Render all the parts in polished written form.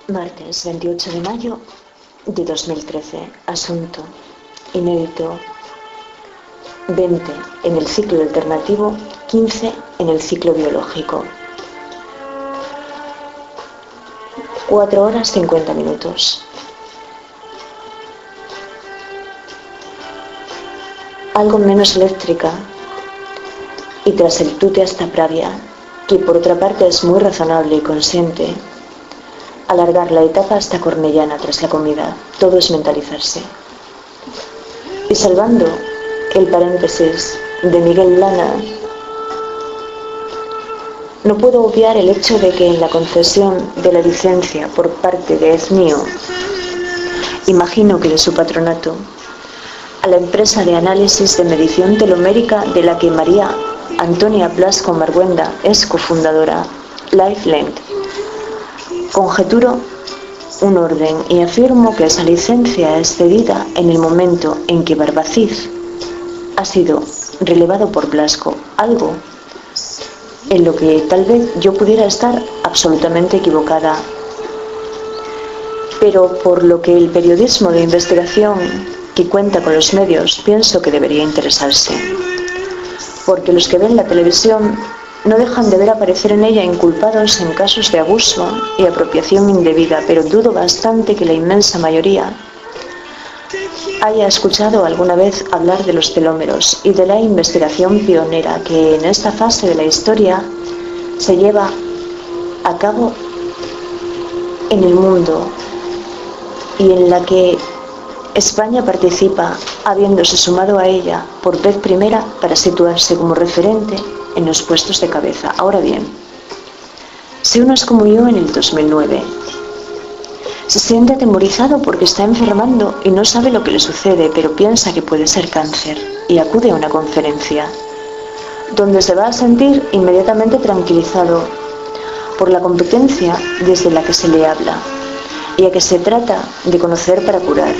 Martes 28 de mayo de 2013. Asunto inédito. 20 en el ciclo alternativo, 15 en el ciclo biológico. 4 horas 50 minutos. Algo menos eléctrica y tras el tute hasta Pravia, que por otra parte es muy razonable y consciente, alargar la etapa hasta Cornellana tras la comida. Todo es mentalizarse. Y salvando el paréntesis de Miguel Lana, no puedo obviar el hecho de que en la concesión de la licencia por parte de EZNIO, imagino que de su patronato, a la empresa de análisis de medición telomérica de la que María Antonia Blasco Marguenda es cofundadora, LifeLength, conjeturo un orden y afirmo que esa licencia es cedida en el momento en que Barbacid ha sido relevado por Blasco, algo en lo que tal vez yo pudiera estar absolutamente equivocada, pero por lo que el periodismo de investigación que cuenta con los medios pienso que debería interesarse, porque los que ven la televisión no dejan de ver aparecer en ella inculpados en casos de abuso y apropiación indebida, pero dudo bastante que la inmensa mayoría haya escuchado alguna vez hablar de los telómeros y de la investigación pionera que en esta fase de la historia se lleva a cabo en el mundo y en la que España participa, habiéndose sumado a ella por vez primera para situarse como referente en los puestos de cabeza. Ahora bien, si uno es como yo en el 2009, se siente atemorizado porque está enfermando y no sabe lo que le sucede, pero piensa que puede ser cáncer y acude a una conferencia, donde se va a sentir inmediatamente tranquilizado por la competencia desde la que se le habla y a que se trata de conocer para curar,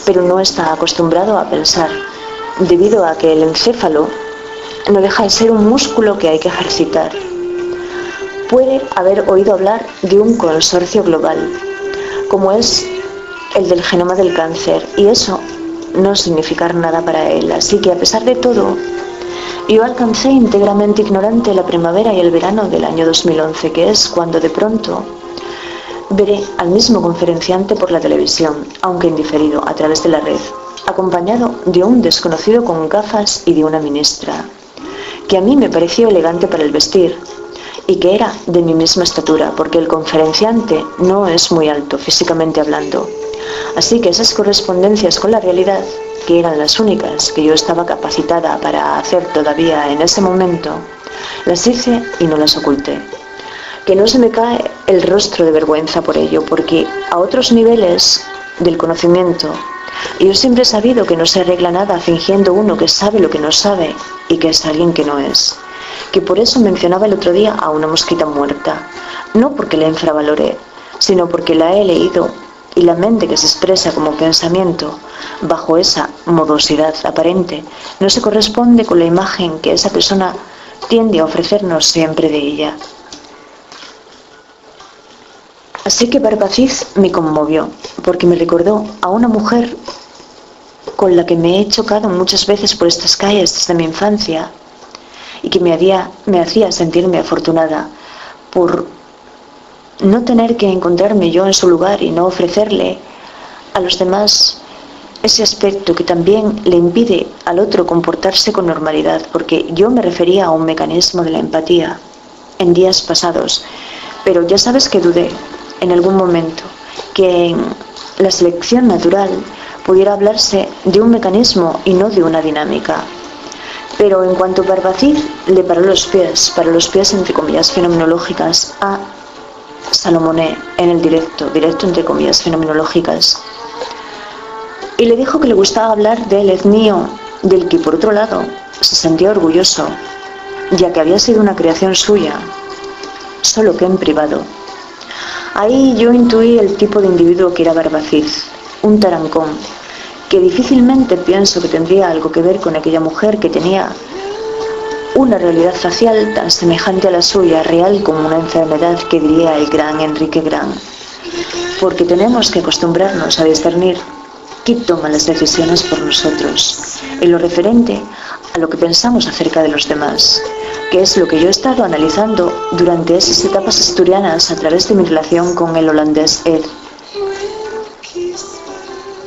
pero no está acostumbrado a pensar, debido a que el encéfalo no deja de ser un músculo que hay que ejercitar. Puede haber oído hablar de un consorcio global, como es el del genoma del cáncer, y eso no significar nada para él. Así que a pesar de todo, yo alcancé íntegramente ignorante la primavera y el verano del año 2011, que es cuando de pronto veré al mismo conferenciante por la televisión, aunque en diferido, a través de la red, acompañado de un desconocido con gafas y de una ministra, que a mí me pareció elegante para el vestir y que era de mi misma estatura, porque el conferenciante no es muy alto físicamente hablando. Así que esas correspondencias con la realidad, que eran las únicas que yo estaba capacitada para hacer todavía en ese momento, las hice y no las oculté. Que no se me cae el rostro de vergüenza por ello, porque a otros niveles del conocimiento yo siempre he sabido que no se arregla nada fingiendo uno que sabe lo que no sabe y que es alguien que no es. Que por eso mencionaba el otro día a una mosquita muerta, no porque la infravaloré, sino porque la he leído y la mente que se expresa como pensamiento bajo esa modosidad aparente no se corresponde con la imagen que esa persona tiende a ofrecernos siempre de ella. Así que Barbacid me conmovió, porque me recordó a una mujer con la que me he chocado muchas veces por estas calles desde mi infancia y que me hacía sentirme afortunada por no tener que encontrarme yo en su lugar y no ofrecerle a los demás ese aspecto que también le impide al otro comportarse con normalidad, porque yo me refería a un mecanismo de la empatía en días pasados, pero ya sabes que dudé en algún momento que en la selección natural pudiera hablarse de un mecanismo y no de una dinámica. Pero en cuanto a Barbacid le paró los pies entre comillas fenomenológicas a Salomoné en el directo entre comillas fenomenológicas, y le dijo que le gustaba hablar del EZNIO, del que por otro lado se sentía orgulloso, ya que había sido una creación suya, solo que en privado. Ahí yo intuí el tipo de individuo que era Barbacid, un tarancón, que difícilmente pienso que tendría algo que ver con aquella mujer que tenía una realidad facial tan semejante a la suya, real como una enfermedad, que diría el gran Enrique Gran. porque tenemos que acostumbrarnos a discernir qué toma las decisiones por nosotros, en lo referente a lo que pensamos acerca de los demás, que es lo que yo he estado analizando durante esas etapas asturianas a través de mi relación con el holandés Ed.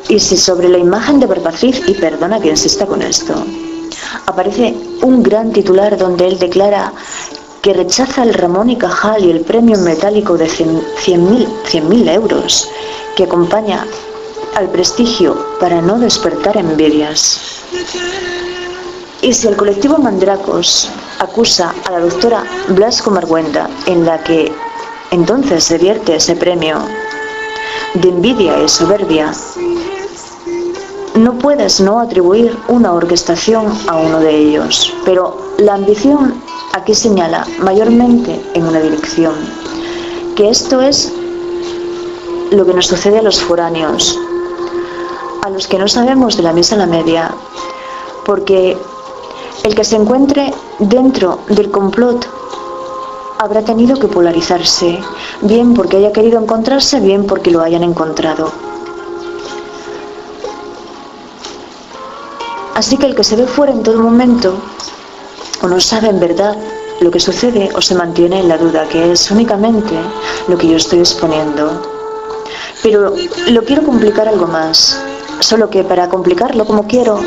Y si sobre la imagen de Barbacid, y perdona que insista con esto, aparece un gran titular donde él declara que rechaza el Ramón y Cajal y el premio metálico de 100.000 euros que acompaña al prestigio para no despertar envidias. Y si el colectivo Mandracos acusa a la doctora Blasco Marguenda, en la que entonces se vierte ese premio, de envidia y soberbia, no puedes no atribuir una orquestación a uno de ellos, pero la ambición aquí señala mayormente en una dirección, que esto es lo que nos sucede a los foráneos, a los que no sabemos de la misa a la media, porque el que se encuentre dentro del complot habrá tenido que polarizarse, bien porque haya querido encontrarse, bien porque lo hayan encontrado. Así que el que se ve fuera en todo momento, o no sabe en verdad lo que sucede, o se mantiene en la duda, que es únicamente lo que yo estoy exponiendo. Pero lo quiero complicar algo más, solo que para complicarlo como quiero,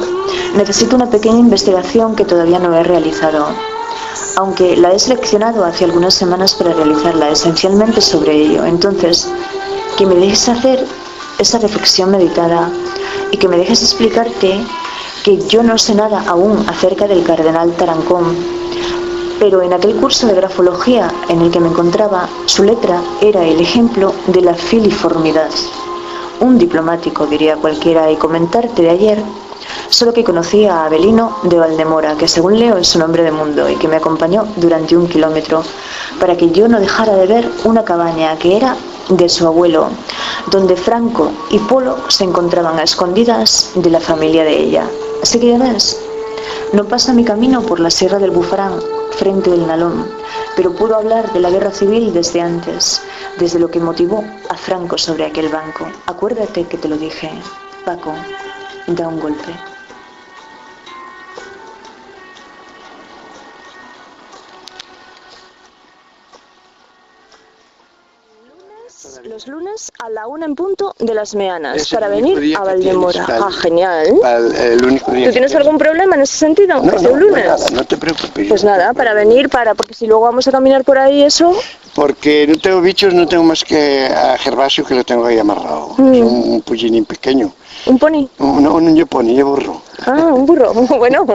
necesito una pequeña investigación que todavía no he realizado, aunque la he seleccionado hace algunas semanas para realizarla, esencialmente sobre ello. Entonces, que me dejes hacer esa reflexión meditada y que me dejes explicarte que yo no sé nada aún acerca del cardenal Tarancón, pero en aquel curso de grafología en el que me encontraba, su letra era el ejemplo de la filiformidad. Un diplomático, diría cualquiera, y comentarte de ayer, solo que conocía a Avelino de Valdemora, que según leo es un hombre de mundo y que me acompañó durante 1 kilómetro para que yo no dejara de ver una cabaña que era de su abuelo, donde Franco y Polo se encontraban a escondidas de la familia de ella. Así que ya ves, no pasa mi camino por la Sierra del Bufarán, frente del Nalón, pero puedo hablar de la guerra civil desde antes, desde lo que motivó a Franco sobre aquel banco. Acuérdate que te lo dije, Paco, da un golpe. Los lunes a la 1 en punto de las Meanas, para venir a Valdemora. Genial. El único día. ¿Tú tienes algún problema en ese sentido? No, ¿Es un lunes? Nada, no te preocupes. Pues nada, para venir, porque si luego vamos a caminar por ahí, eso... Porque no tengo bichos, no tengo más que a Gervasio, que lo tengo ahí amarrado. Es un pullín pequeño. ¿Un pony? No, yo pony, yo burro. Ah, un burro, bueno.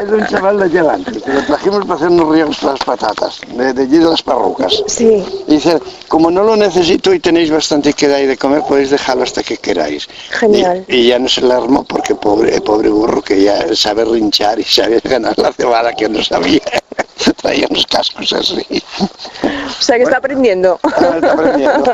Es un chaval de allí adelante, que lo trajimos para hacernos riegos para las patatas, de allí de las parrucas. Sí. Y dice, como no lo necesito y tenéis bastante que dar y de comer, podéis dejarlo hasta que queráis. Genial. Y ya no se le armó porque pobre burro, que ya sabe rinchar y sabe ganar la cebada, que no sabía. Traía unos cascos así. O sea que está aprendiendo. Está aprendiendo.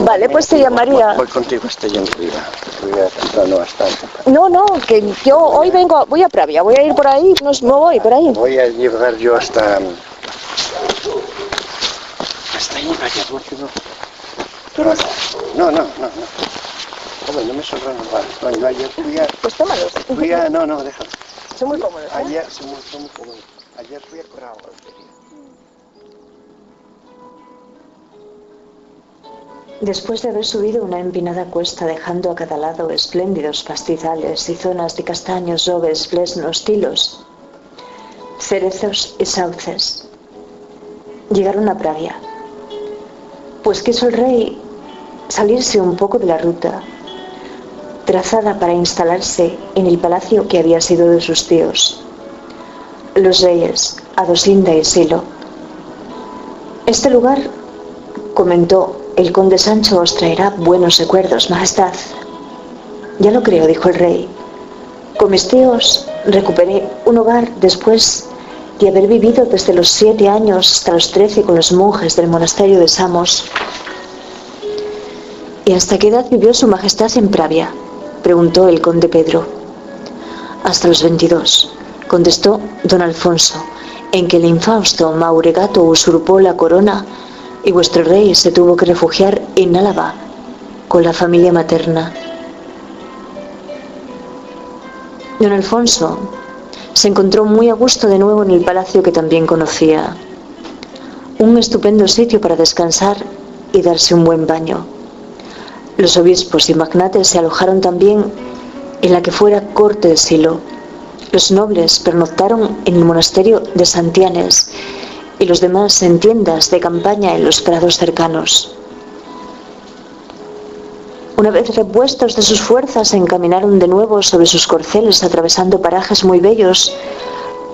Vale, pues te llamaría. Voy contigo hasta allá arriba. Voy a temprano bastante. No, que yo hoy voy a Pravia, voy a ir por ahí, no voy por ahí. Voy a llevar yo hasta allí, vaya, porque no. No. Joder, no me sobran los bares. No, ayer fui a... Pues tómalos. No, déjalo. Son muy cómodos, ¿eh? Ayer, son muy cómodos. Ayer fui a Corao. Después de haber subido una empinada cuesta dejando a cada lado espléndidos pastizales y zonas de castaños, robes, fresnos, tilos, cerezos y sauces, llegaron a Pravia, pues quiso el rey salirse un poco de la ruta trazada para instalarse en el palacio que había sido de sus tíos, los reyes Adosinda y Silo. Este lugar, comentó el conde Sancho, os traerá buenos recuerdos, majestad. Ya lo creo, dijo el rey. Con mis tíos recuperé un hogar después de haber vivido desde los 7 años hasta los 13 con los monjes del monasterio de Samos. ¿Y hasta qué edad vivió su majestad en Pravia?, preguntó el conde Pedro. Hasta los 22, contestó don Alfonso, en que el infausto Mauregato usurpó la corona y vuestro rey se tuvo que refugiar en Álava con la familia materna. Don Alfonso se encontró muy a gusto de nuevo en el palacio que también conocía. Un estupendo sitio para descansar y darse un buen baño. Los obispos y magnates se alojaron también en la que fuera corte de Silo. Los nobles pernoctaron en el monasterio de Santianes y los demás en tiendas de campaña en los prados cercanos. Una vez repuestos de sus fuerzas, se encaminaron de nuevo sobre sus corceles, atravesando parajes muy bellos,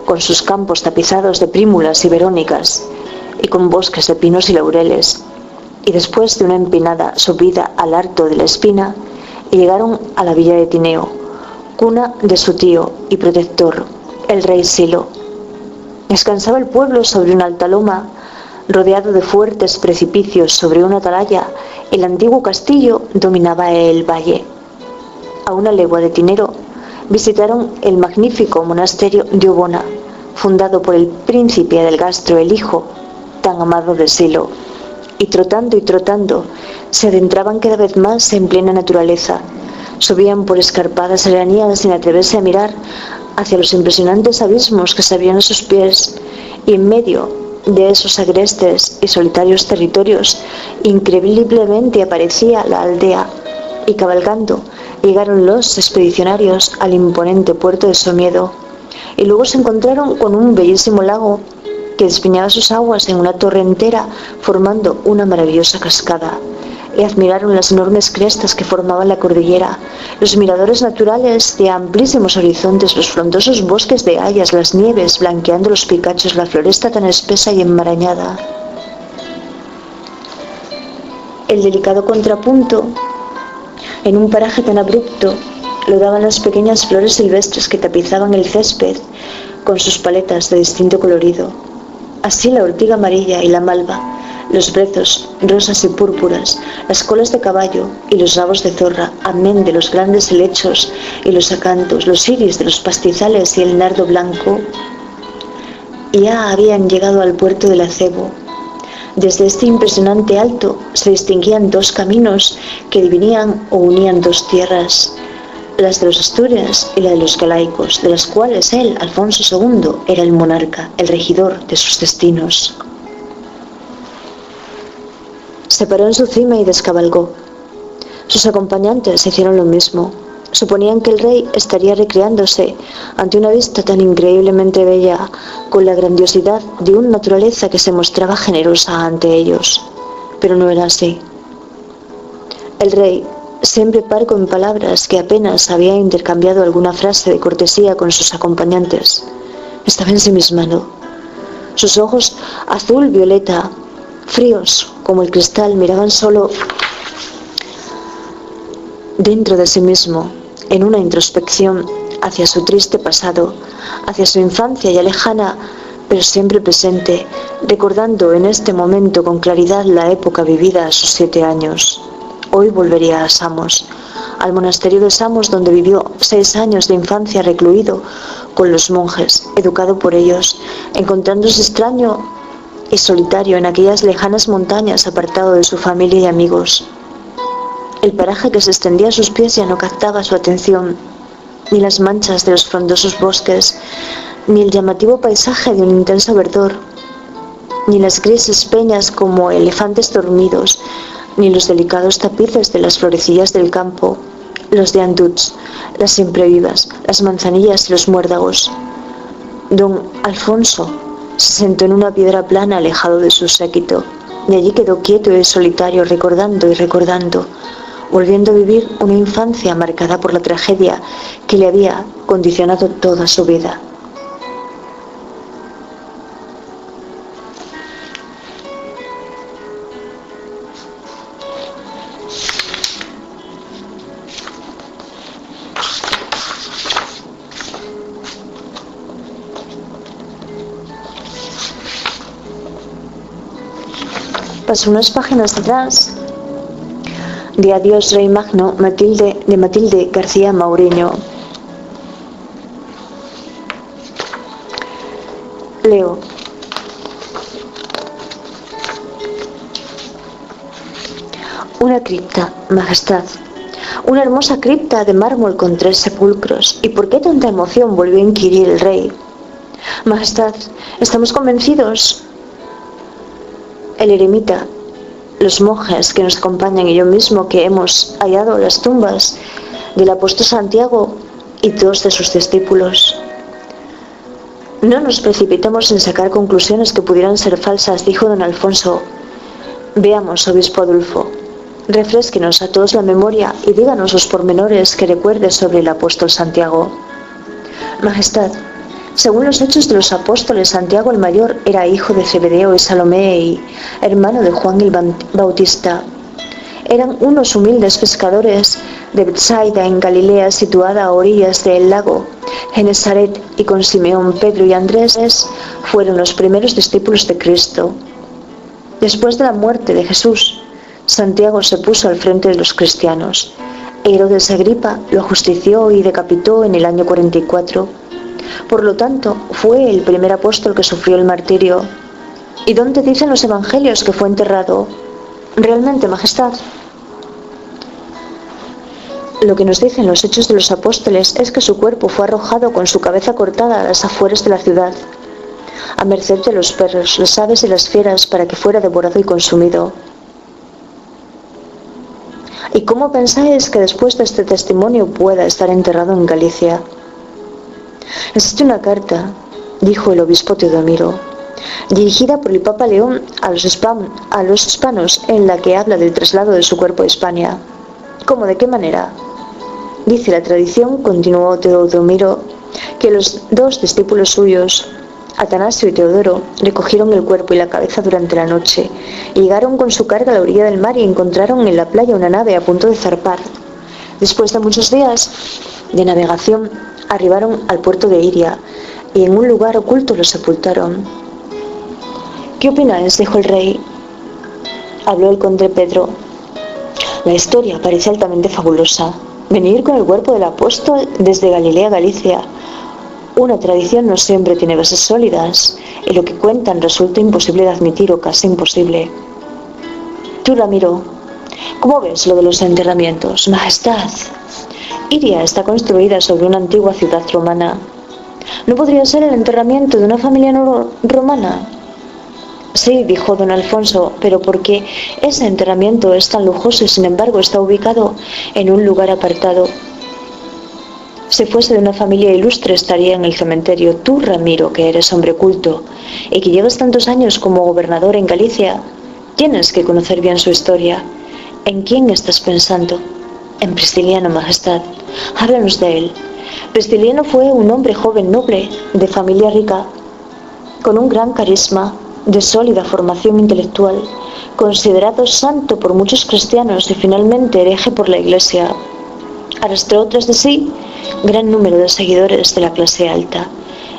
con sus campos tapizados de prímulas y verónicas, y con bosques de pinos y laureles. Y después de una empinada subida al Alto de la Espina, llegaron a la villa de Tineo, cuna de su tío y protector, el rey Silo. Descansaba el pueblo sobre una alta loma, rodeado de fuertes precipicios. Sobre una atalaya, el antiguo castillo dominaba el valle. A una legua de Tineo visitaron el magnífico monasterio de Obona, fundado por el príncipe Adelgastro, el hijo tan amado de Silo, y trotando, se adentraban cada vez más en plena naturaleza. Subían por escarpadas serranías sin atreverse a mirar hacia los impresionantes abismos que se abrían a sus pies, y en medio de esos agrestes y solitarios territorios, increíblemente aparecía la aldea, y cabalgando llegaron los expedicionarios al imponente puerto de Somiedo, y luego se encontraron con un bellísimo lago que despeñaba sus aguas en una torre entera, formando una maravillosa cascada, y admiraron las enormes crestas que formaban la cordillera, los miradores naturales de amplísimos horizontes, los frondosos bosques de hayas, las nieves blanqueando los picachos, la floresta tan espesa y enmarañada. El delicado contrapunto, en un paraje tan abrupto, lo daban las pequeñas flores silvestres que tapizaban el césped con sus paletas de distinto colorido. Así la ortiga amarilla y la malva, los brezos rosas y púrpuras, las colas de caballo y los rabos de zorra, amén de los grandes helechos y los acantos, los iris de los pastizales y el nardo blanco, ya habían llegado al puerto del acebo. Desde este impresionante alto se distinguían dos caminos que dividían o unían dos tierras, las de los Asturias y la de los Galaicos, de las cuales él, Alfonso II, era el monarca, el regidor de sus destinos. Se paró en su cima y descabalgó. Sus acompañantes hicieron lo mismo. Suponían que el rey estaría recreándose ante una vista tan increíblemente bella, con la grandiosidad de una naturaleza que se mostraba generosa ante ellos. Pero no era así. El rey, siempre parco en palabras, que apenas había intercambiado alguna frase de cortesía con sus acompañantes, estaba ensimismado. Sus ojos azul-violeta, fríos como el cristal, miraban solo dentro de sí mismo, en una introspección hacia su triste pasado, hacia su infancia ya lejana, pero siempre presente, recordando en este momento con claridad la época vivida a sus 7 años. Hoy volvería a Samos, al monasterio de Samos, donde vivió 6 años de infancia recluido con los monjes, educado por ellos, encontrándose extraño y solitario en aquellas lejanas montañas, apartado de su familia y amigos. El paraje que se extendía a sus pies ya no captaba su atención, ni las manchas de los frondosos bosques, ni el llamativo paisaje de un intenso verdor, ni las grises peñas como elefantes dormidos, ni los delicados tapices de las florecillas del campo, los deanduts, las siemprevivas, las manzanillas y los muérdagos. Don Alfonso se sentó en una piedra plana, alejado de su séquito, y allí quedó quieto y solitario, recordando y recordando, volviendo a vivir una infancia marcada por la tragedia que le había condicionado toda su vida. Pasó unas páginas atrás de Adiós Rey Magno, de Matilde García Maureño. Leo. Una cripta, Majestad. Una hermosa cripta de mármol con 3 sepulcros. ¿Y por qué tanta emoción?, volvió a inquirir el rey. Majestad, estamos convencidos. El eremita, los monjes que nos acompañan y yo mismo, que hemos hallado las tumbas del apóstol Santiago y 2 de sus discípulos. No nos precipitemos en sacar conclusiones que pudieran ser falsas, dijo don Alfonso. Veamos, obispo Adolfo, refrésquenos a todos la memoria y díganos los pormenores que recuerde sobre el apóstol Santiago. Majestad, según los hechos de los apóstoles, Santiago el Mayor era hijo de Zebedeo y Salomé y hermano de Juan el Bautista. Eran unos humildes pescadores de Betsaida en Galilea, situada a orillas del lago Genesaret, y con Simeón, Pedro y Andrés fueron los primeros discípulos de Cristo. Después de la muerte de Jesús, Santiago se puso al frente de los cristianos. Herodes Agripa lo ajustició y decapitó en el año 44. Por lo tanto, fue el primer apóstol que sufrió el martirio. ¿Y dónde dicen los evangelios que fue enterrado? Realmente, Majestad, lo que nos dicen los hechos de los apóstoles es que su cuerpo fue arrojado con su cabeza cortada a las afueras de la ciudad, a merced de los perros, las aves y las fieras, para que fuera devorado y consumido. ¿Y cómo pensáis que después de este testimonio pueda estar enterrado en Galicia? Existe una carta, dijo el obispo Teodomiro, dirigida por el Papa León a los hispanos, en la que habla del traslado de su cuerpo a Hispania. ¿Cómo? ¿De qué manera? Dice la tradición, continuó Teodomiro, que los 2 discípulos suyos, Atanasio y Teodoro, recogieron el cuerpo y la cabeza durante la noche. Llegaron con su carga a la orilla del mar y encontraron en la playa una nave a punto de zarpar. Después de muchos días de navegación, arribaron al puerto de Iria y en un lugar oculto los sepultaron. ¿Qué opináis?, dijo el rey. Habló el conde Pedro. La historia parece altamente fabulosa. Venir con el cuerpo del apóstol desde Galilea a Galicia. Una tradición no siempre tiene bases sólidas, y lo que cuentan resulta imposible de admitir o casi imposible. Tú, Ramiro, ¿cómo ves lo de los enterramientos? Majestad, Iria está construida sobre una antigua ciudad romana. ¿No podría ser el enterramiento de una familia romana? Sí, dijo don Alfonso, pero porque ese enterramiento es tan lujoso y sin embargo está ubicado en un lugar apartado. Si fuese de una familia ilustre estaría en el cementerio. Tú, Ramiro, que eres hombre culto y que llevas tantos años como gobernador en Galicia, tienes que conocer bien su historia. ¿En quién estás pensando? En Prisciliano, Majestad. Háblanos de él. Prisciliano fue un hombre joven noble, de familia rica, con un gran carisma, de sólida formación intelectual, considerado santo por muchos cristianos y finalmente hereje por la Iglesia. Arrastró tras de sí gran número de seguidores de la clase alta.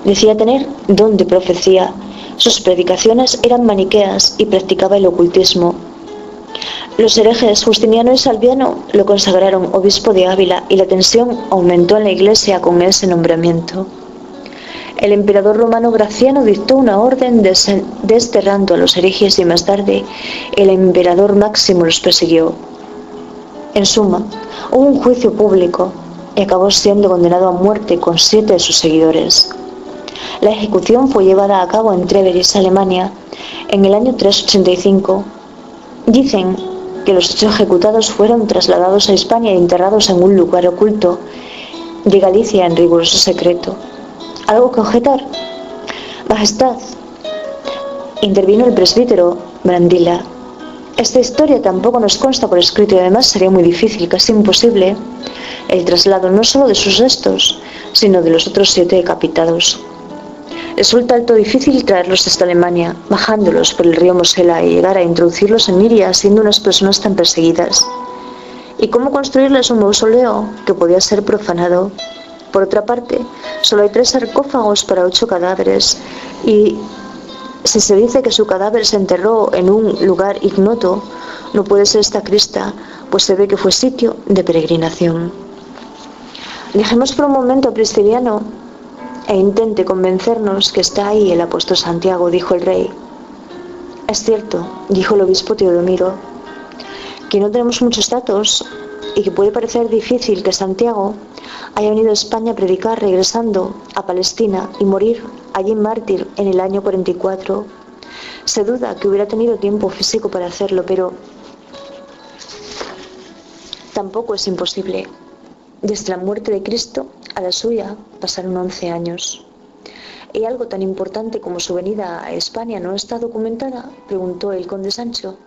Decía tener don de profecía. Sus predicaciones eran maniqueas y practicaba el ocultismo. Los herejes Justiniano y Salviano lo consagraron obispo de Ávila y la tensión aumentó en la Iglesia con ese nombramiento. El emperador romano Graciano dictó una orden desterrando a los herejes y más tarde el emperador Máximo los persiguió. En suma, hubo un juicio público y acabó siendo condenado a muerte con 7 de sus seguidores. La ejecución fue llevada a cabo en Treveris, Alemania, en el año 385. Dicen que los 8 ejecutados fueron trasladados a Hispania e enterrados en un lugar oculto de Galicia en riguroso secreto. ¿Algo que objetar? Majestad, intervino el presbítero Brandila. Esta historia tampoco nos consta por escrito y además sería muy difícil, casi imposible, el traslado no solo de sus restos, sino de los otros 7 decapitados. Resulta alto difícil traerlos hasta Alemania, bajándolos por el río Mosela y llegar a introducirlos en Iria siendo unas personas tan perseguidas. ¿Y cómo construirles un mausoleo que podía ser profanado? Por otra parte, solo hay 3 sarcófagos para 8 cadáveres y si se dice que su cadáver se enterró en un lugar ignoto, no puede ser esta cripta, pues se ve que fue sitio de peregrinación. Dejemos por un momento a Prisciliano e intente convencernos que está ahí el apóstol Santiago, dijo el rey. Es cierto, dijo el obispo Teodomiro. que no tenemos muchos datos y que puede parecer difícil que Santiago haya venido a España a predicar regresando a Palestina y morir allí mártir en el año 44. Se duda que hubiera tenido tiempo físico para hacerlo, pero tampoco es imposible. Desde la muerte de Cristo a la suya pasaron 11 años. ¿Y algo tan importante como su venida a España no está documentada?, preguntó el conde Sancho.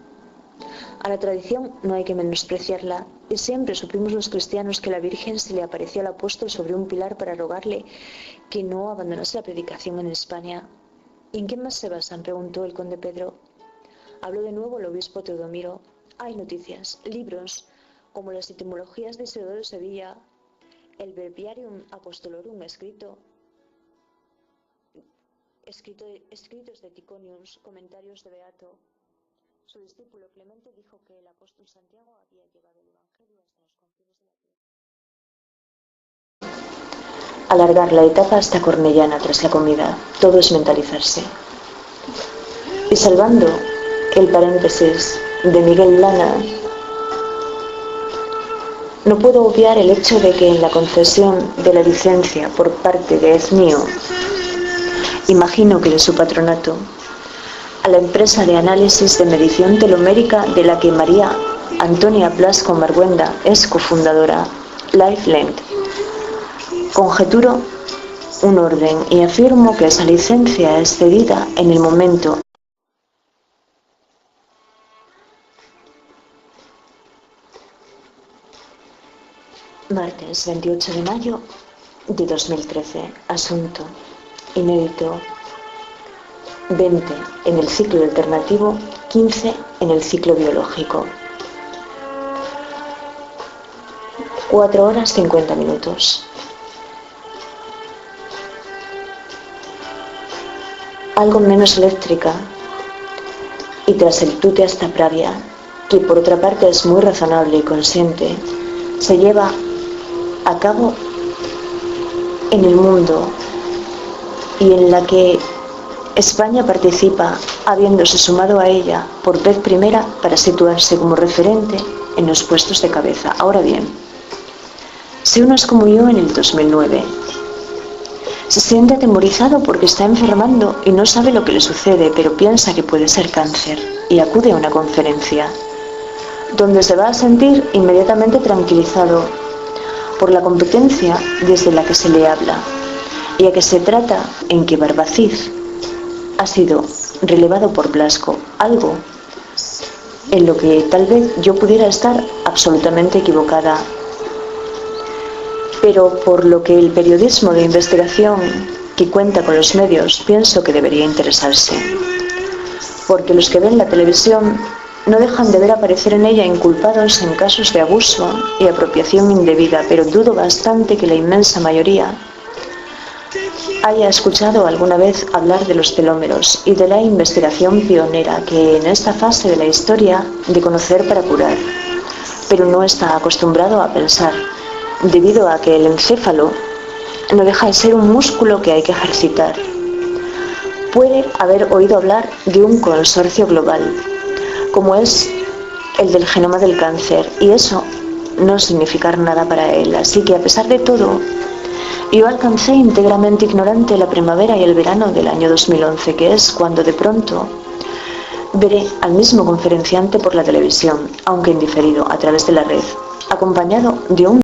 A la tradición no hay que menospreciarla, y siempre supimos los cristianos que la Virgen se le apareció al apóstol sobre un pilar para rogarle que no abandonase la predicación en España. ¿Y en qué más se basan?, preguntó el conde Pedro. Habló de nuevo el obispo Teodomiro. Hay noticias, libros, como las etimologías de Isidoro de Sevilla, el Breviarium Apostolorum escritos de Ticonius, comentarios de Beato. Su discípulo Clemente dijo que el apóstol Santiago había llevado el Evangelio hasta los confines de la tierra. Alargar la etapa hasta Cornellana tras la comida, todo es mentalizarse. Y salvando el paréntesis de Miguel Lana, no puedo obviar el hecho de que en la concesión de la licencia por parte de Ezmío, imagino que de su patronato, a la empresa de análisis de medición telomérica de la que María Antonia Blasco Marguenda es cofundadora, LifeLength, conjeturo un orden y afirmo que esa licencia es cedida en el momento martes 28 de mayo de 2013. Asunto inédito: 20 en el ciclo alternativo, 15 en el ciclo biológico. 4 horas 50 minutos. Algo menos eléctrica, y tras el tute hasta Pravia, que por otra parte es muy razonable y consciente, se lleva a cabo en el mundo y en la que España participa, habiéndose sumado a ella por vez primera para situarse como referente en los puestos de cabeza. Ahora bien, si uno es como yo en el 2009, se siente atemorizado porque está enfermando y no sabe lo que le sucede, pero piensa que puede ser cáncer y acude a una conferencia, donde se va a sentir inmediatamente tranquilizado por la competencia desde la que se le habla, y a que se trata en que Barbacid ha sido relevado por Blasco, algo en lo que tal vez yo pudiera estar absolutamente equivocada, pero por lo que el periodismo de investigación que cuenta con los medios pienso que debería interesarse, porque los que ven la televisión no dejan de ver aparecer en ella inculpados en casos de abuso y apropiación indebida, pero dudo bastante que la inmensa mayoría haya escuchado alguna vez hablar de los telómeros y de la investigación pionera que en esta fase de la historia de conocer para curar, pero no está acostumbrado a pensar, debido a que el encéfalo no deja de ser un músculo que hay que ejercitar. Puede haber oído hablar de un consorcio global, como es el del genoma del cáncer, y eso no significar nada para él. Así que a pesar de todo, yo alcancé íntegramente ignorante la primavera y el verano del año 2011, que es cuando de pronto veré al mismo conferenciante por la televisión, aunque en diferido, a través de la red, acompañado de un